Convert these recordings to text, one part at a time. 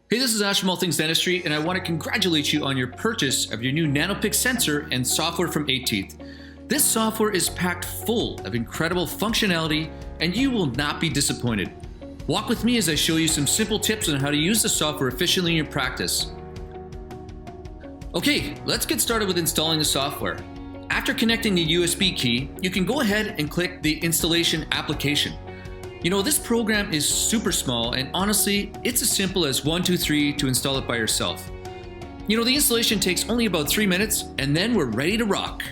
Hey, this is Ash from All Things Dentistry, and I want to congratulate you on your purchase of your new NanoPix sensor and software from 8teeth. This software is packed full of incredible functionality, and you will not be disappointed. Walk with me as I show you some simple tips on how to use the software efficiently in your practice. Okay, let's get started with installing the software. After connecting the USB key, you can go ahead and click the installation application. You know, this program is super small, and honestly, it's as simple as 1, 2, 3 to install it by yourself. You know, the installation takes only about 3 minutes, and then we're ready to rock.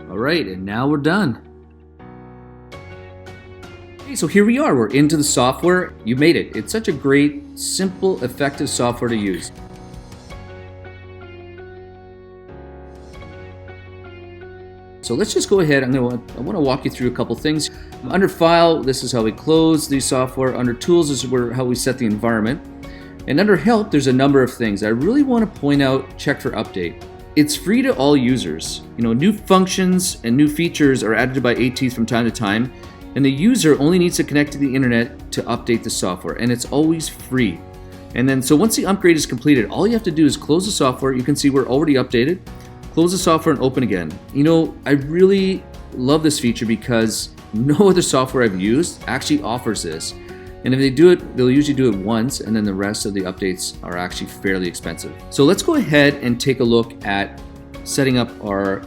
All right, and now we're done. Okay, so here we are. We're into the software. You made it. It's such a great, simple, effective software to use. So let's just go ahead. I want to walk you through a couple things. Under File, this is how we close the software. Under Tools, this is how we set the environment. And under Help, there's a number of things. I really want to point out Check for Update. It's free to all users. You know, new functions and new features are added by 8teeth from time to time, and the user only needs to connect to the internet to update the software, and it's always free. And then, so once the upgrade is completed, all you have to do is close the software. You can see we're already updated. Close the software and open again. You know, I really love this feature because no other software I've used actually offers this. And if they do it, they'll usually do it once, and then the rest of the updates are actually fairly expensive. So let's go ahead and take a look at setting up our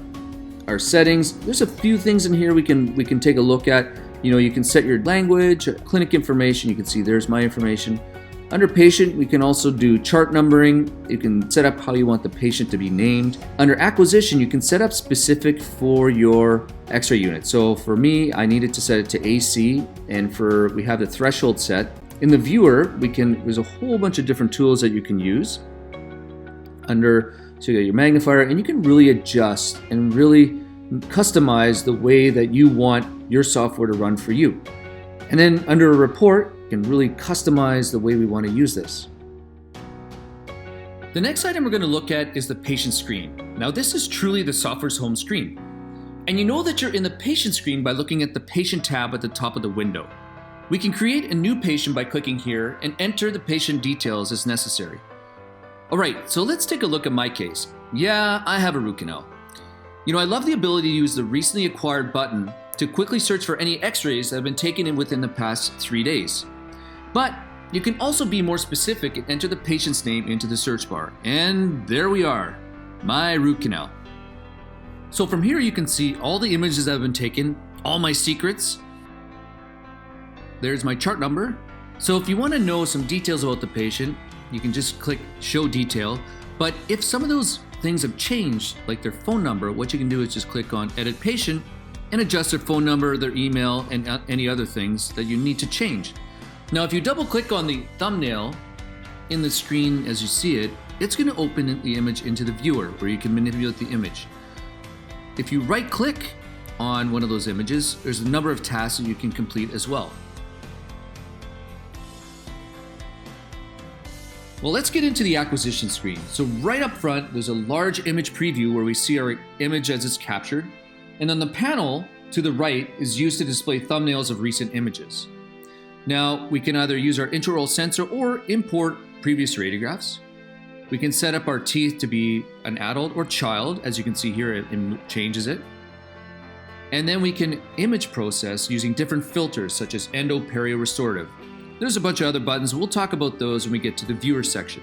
settings. There's a few things in here we can take a look at. You know, you can set your language, clinic information. You can see there's my information. Under Patient, we can also do chart numbering. You can set up how you want the patient to be named. Under Acquisition, you can set up specific for your X-ray unit. So for me, I needed to set it to AC, and we have the threshold set. In the viewer, there's a whole bunch of different tools that you can use. So you got your magnifier, and you can really adjust and really customize the way that you want your software to run for you. And then under a report, you can really customize the way we want to use this. The next item we're going to look at is the patient screen. Now, this is truly the software's home screen. And you know that you're in the patient screen by looking at the patient tab at the top of the window. We can create a new patient by clicking here and enter the patient details as necessary. All right, so let's take a look at my case. Yeah, I have a root canal. You know, I love the ability to use the recently acquired button to quickly search for any x-rays that have been taken within the past 3 days. But you can also be more specific and enter the patient's name into the search bar. And there we are, my root canal. So from here you can see all the images that have been taken, all my secrets. There's my chart number. So if you want to know some details about the patient, you can just click Show Detail. But if some of those things have changed, like their phone number, what you can do is just click on Edit Patient and adjust their phone number, their email, and any other things that you need to change. Now, if you double click on the thumbnail in the screen as you see it, it's going to open the image into the viewer where you can manipulate the image. If you right click on one of those images, there's a number of tasks that you can complete as well. Well, let's get into the acquisition screen. So right up front, there's a large image preview where we see our image as it's captured. And on the panel to the right is used to display thumbnails of recent images. Now, we can either use our intraoral sensor or import previous radiographs. We can set up our teeth to be an adult or child. As you can see here, it changes it. And then we can image process using different filters such as endo, perio, restorative. There's a bunch of other buttons. We'll talk about those when we get to the viewer section.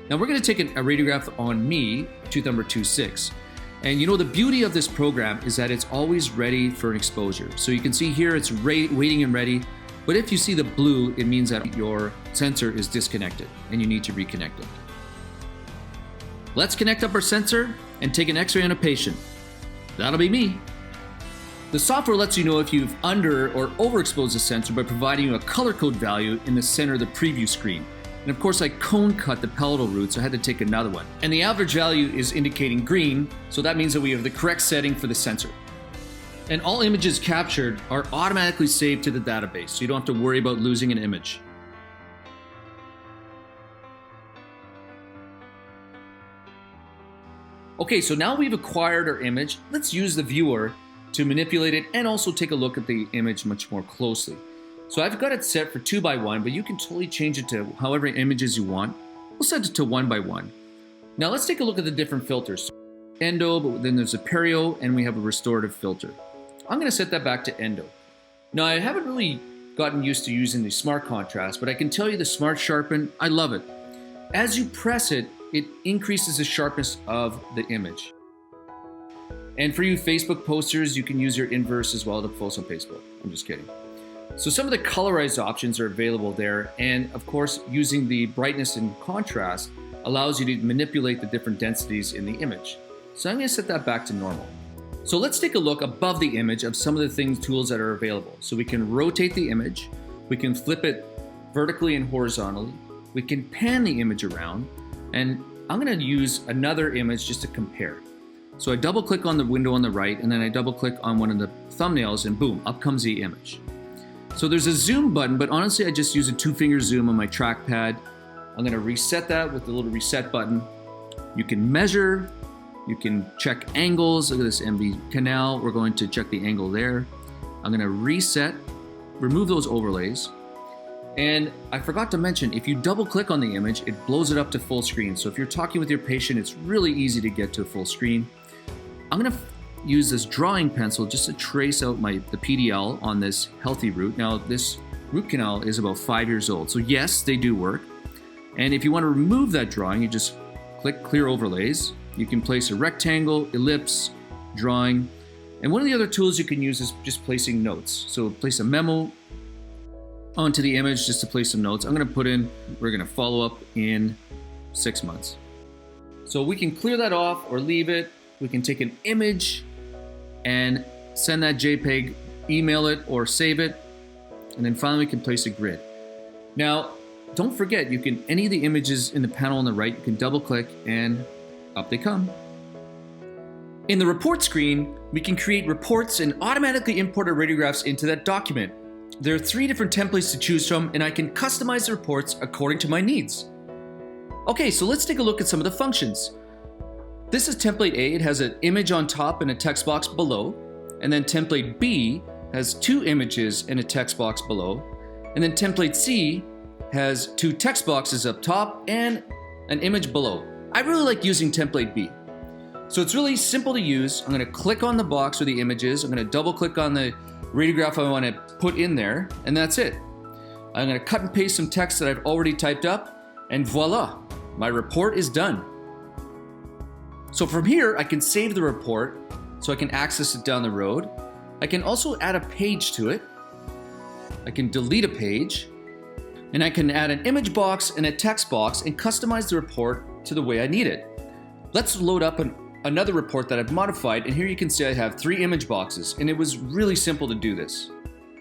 Now, we're going to take a radiograph on me, tooth number 26. And you know, the beauty of this program is that it's always ready for an exposure. So you can see here it's waiting and ready. But if you see the blue, it means that your sensor is disconnected and you need to reconnect it. Let's connect up our sensor and take an x-ray on a patient. That'll be me. The software lets you know if you've under or overexposed the sensor by providing you a color code value in the center of the preview screen. And of course, I cone cut the palatal root, so I had to take another one. And the average value is indicating green, so that means that we have the correct setting for the sensor. And all images captured are automatically saved to the database, so you don't have to worry about losing an image. Okay, so now we've acquired our image. Let's use the viewer to manipulate it and also take a look at the image much more closely. So I've got it set for 2x1, but you can totally change it to however many images you want. We'll set it to 1x1. Now let's take a look at the different filters. Endo, but then there's a perio, and we have a restorative filter. I'm going to set that back to endo. Now I haven't really gotten used to using the smart contrast, but I can tell you the smart sharpen, I love it. As you press it, it increases the sharpness of the image. And for you Facebook posters, you can use your inverse as well to post on Facebook. I'm just kidding. So some of the colorized options are available there, and of course using the brightness and contrast allows you to manipulate the different densities in the image. So I'm going to set that back to normal. So let's take a look above the image of some of the tools that are available. So we can rotate the image, we can flip it vertically and horizontally, we can pan the image around, and I'm going to use another image just to compare. So I double click on the window on the right, and then I double click on one of the thumbnails, and boom, up comes the image. So there's a zoom button, but honestly I just use a 2-finger zoom on my trackpad. I'm going to reset that with the little reset button. You can measure, you can check angles. Look at this MV canal. We're going to check the angle there. I'm going to reset, remove those overlays. And I forgot to mention, if you double click on the image, it blows it up to full screen. So if you're talking with your patient, it's really easy to get to full screen. I'm going to use this drawing pencil just to trace out the PDL on this healthy root. Now this root canal is about 5 years old. So yes, they do work. And if you want to remove that drawing, you just click clear overlays. You can place a rectangle, ellipse, drawing. And one of the other tools you can use is just placing notes. So place a memo onto the image just to place some notes. I'm going to put in, we're going to follow up in 6 months. So we can clear that off or leave it. We can take an image and send that JPEG, email it or save it. And then finally we can place a grid. Now, don't forget, you can, any of the images in the panel on the right, you can double click and up they come. In the report screen, we can create reports and automatically import our radiographs into that document. There are 3 different templates to choose from, and I can customize the reports according to my needs. Okay, so let's take a look at some of the functions. This is template A. It has an image on top and a text box below. And then template B has 2 images and a text box below. And then template C has 2 text boxes up top and an image below. I really like using template B. So it's really simple to use. I'm going to click on the box where the image is. I'm going to double click on the radiograph I want to put in there, and that's it. I'm going to cut and paste some text that I've already typed up, and voila, my report is done. So from here, I can save the report so I can access it down the road. I can also add a page to it. I can delete a page, and I can add an image box and a text box and customize the report to the way I need it. Let's load up another report that I've modified, and here you can see I have 3 image boxes, and it was really simple to do this.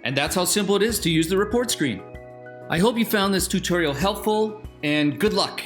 And that's how simple it is to use the report screen. I hope you found this tutorial helpful, and good luck.